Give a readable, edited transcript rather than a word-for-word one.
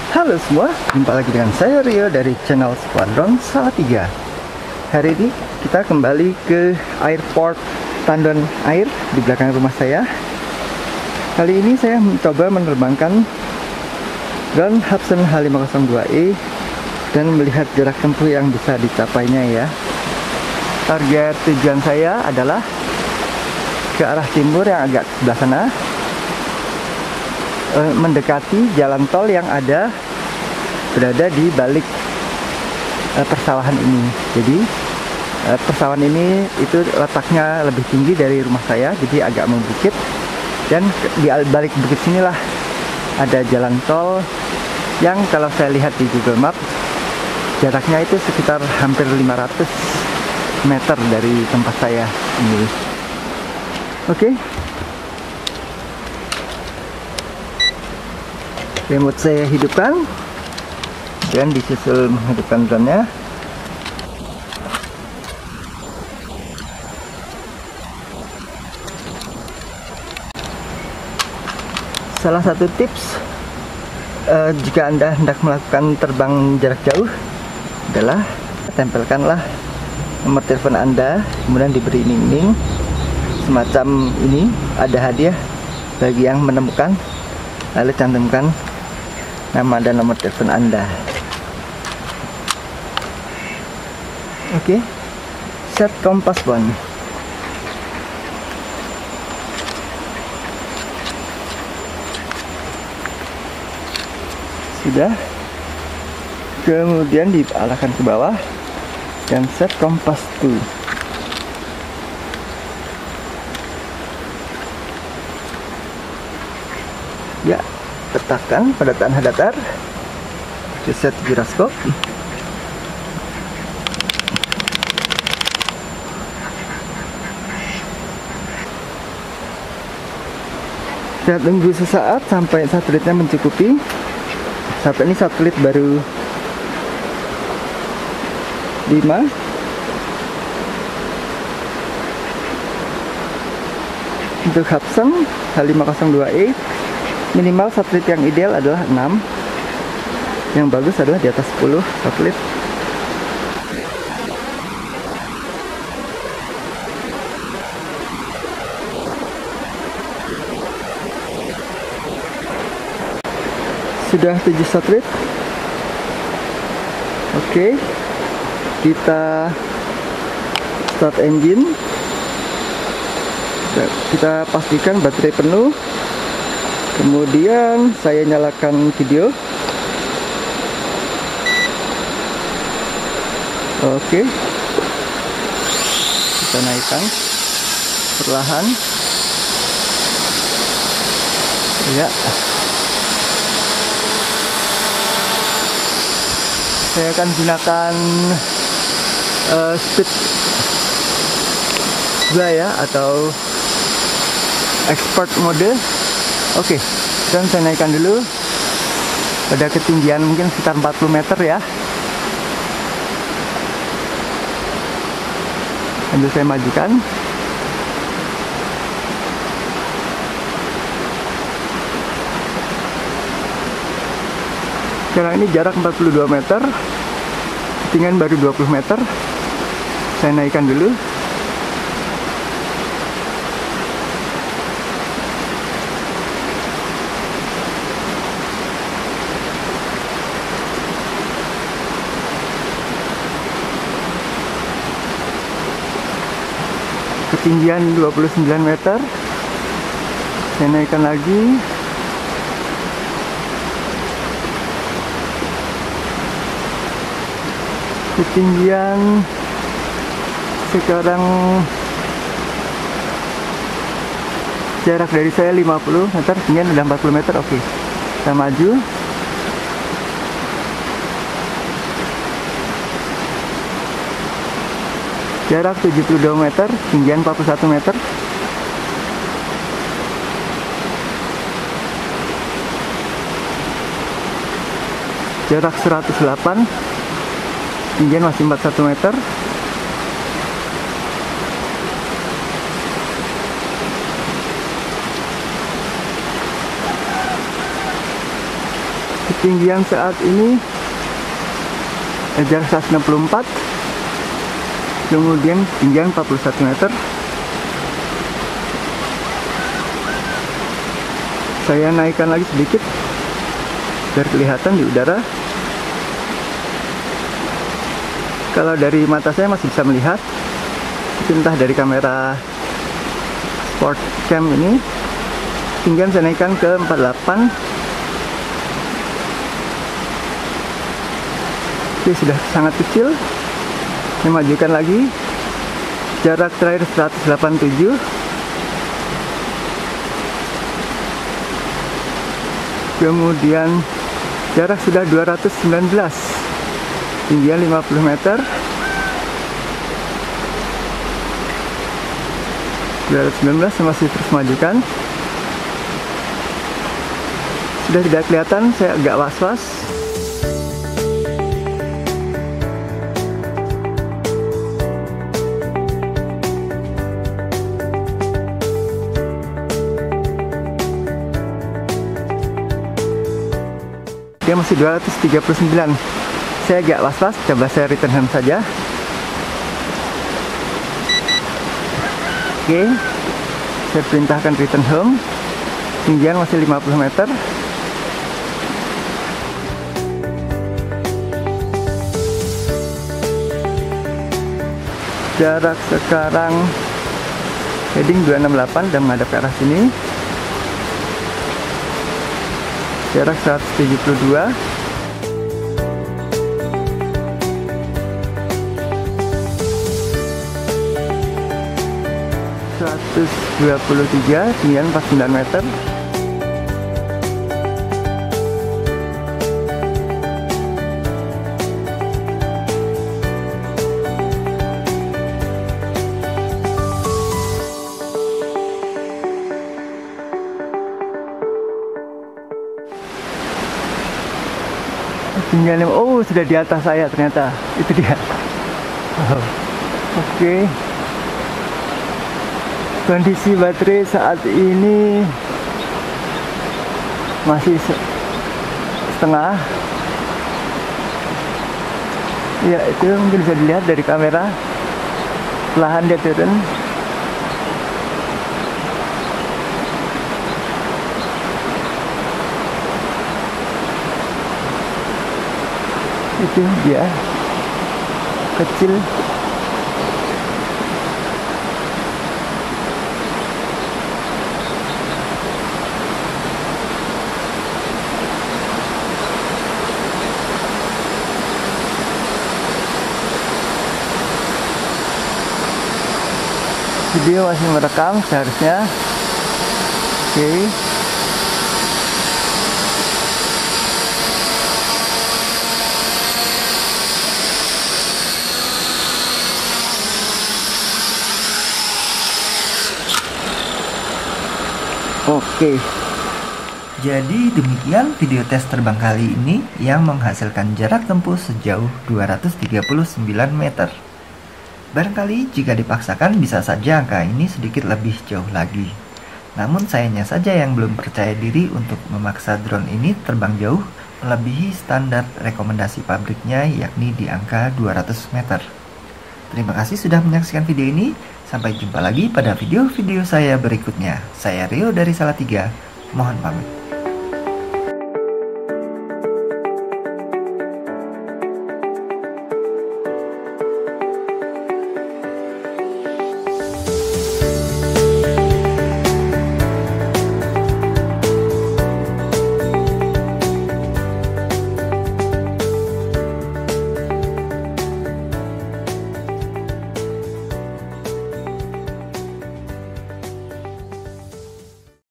Halo semua, jumpa lagi dengan saya Rio dari channel Squadron Salatiga. Hari ini kita kembali ke airport Tandon Air di belakang rumah saya. Kali ini saya mencoba menerbangkan drone Hubsan H502E dan melihat jarak tempuh yang bisa dicapainya ya. Target tujuan saya adalah ke arah timur yang agak sebelah sana, mendekati jalan tol yang berada di balik persawahan ini. Jadi persawahan ini itu letaknya lebih tinggi dari rumah saya, jadi agak membukit. Dan di balik bukit sinilah ada jalan tol yang kalau saya lihat di Google Map jaraknya itu sekitar hampir 500 meter dari tempat saya ini. Oke. Remote saya hidupkan dan disusul menghidupkan drone-nya. Salah satu tips jika Anda hendak melakukan terbang jarak jauh adalah tempelkanlah nomor telepon Anda, kemudian diberi iming-iming semacam ini, ada hadiah bagi yang menemukan, lalu cantumkan nama dan nomor telepon Anda. Oke, set kompas one. Sudah, kemudian diarahkan ke bawah dan set kompas 2. Ya, letakkan pada tanah datar, set giroskop. Kita tunggu sesaat sampai satelitnya mencukupi. Saat ini satelit baru 5. Untuk Hubsan H502E minimal satelit yang ideal adalah 6. Yang bagus adalah di atas 10 satelit. Sudah 7 satelit. Oke, kita start engine. Kita pastikan baterai penuh. Kemudian saya nyalakan video. Oke, kita naikkan perlahan. Ya, saya akan gunakan speed 2 ya, atau expert mode. Oke, dan saya naikkan dulu pada ketinggian mungkin sekitar 40 meter ya. Sambil saya majukan. Sekarang ini jarak 42 meter, ketinggian baru 20 meter. Saya naikkan dulu. Ketinggian 29 meter. Saya naikkan lagi. Ketinggian sekarang jarak dari saya 50 meter, ketinggian udah 40 meter. Oke, kita maju. Jarak 72 meter, ketinggian 41 meter. Jarak 108, ketinggian masih 41 meter. ketinggian saat ini jarak 164, kemudian ketinggian 41 meter. Saya naikkan lagi sedikit biar kelihatan di udara. Kalau dari mata saya masih bisa melihat, entah dari kamera sport cam ini, ketinggian saya naikkan ke 48. Oke, sudah sangat kecil. Saya majukan lagi, jarak terakhir 187. Kemudian jarak sudah 219, ketinggian 50 meter. 219, saya masih terus majukan. Sudah tidak kelihatan, saya agak was-was. Dia masih 239. Saya agak was-was, coba saya return home saja. Oke, saya perintahkan return home. Ketinggian masih 50 meter. Jarak sekarang heading 268 dan menghadap ke arah sini. Jarak 172. Ketinggian 49 meter. Ketinggian, oh sudah di atas saya ternyata, itu dia. Oh, oke. Kondisi baterai saat ini masih setengah. Ya, itu mungkin bisa dilihat dari kamera. Perlahan dia turun. Itu dia, kecil. Video masih merekam seharusnya. Oke. Oke. Jadi demikian video tes terbang kali ini yang menghasilkan jarak tempuh sejauh 239 meter. Barangkali jika dipaksakan bisa saja angka ini sedikit lebih jauh lagi. Namun sayangnya saja yang belum percaya diri untuk memaksa drone ini terbang jauh melebihi standar rekomendasi pabriknya, yakni di angka 200 meter. Terima kasih sudah menyaksikan video ini. Sampai jumpa lagi pada video-video saya berikutnya. Saya Rio dari Salatiga, mohon pamit.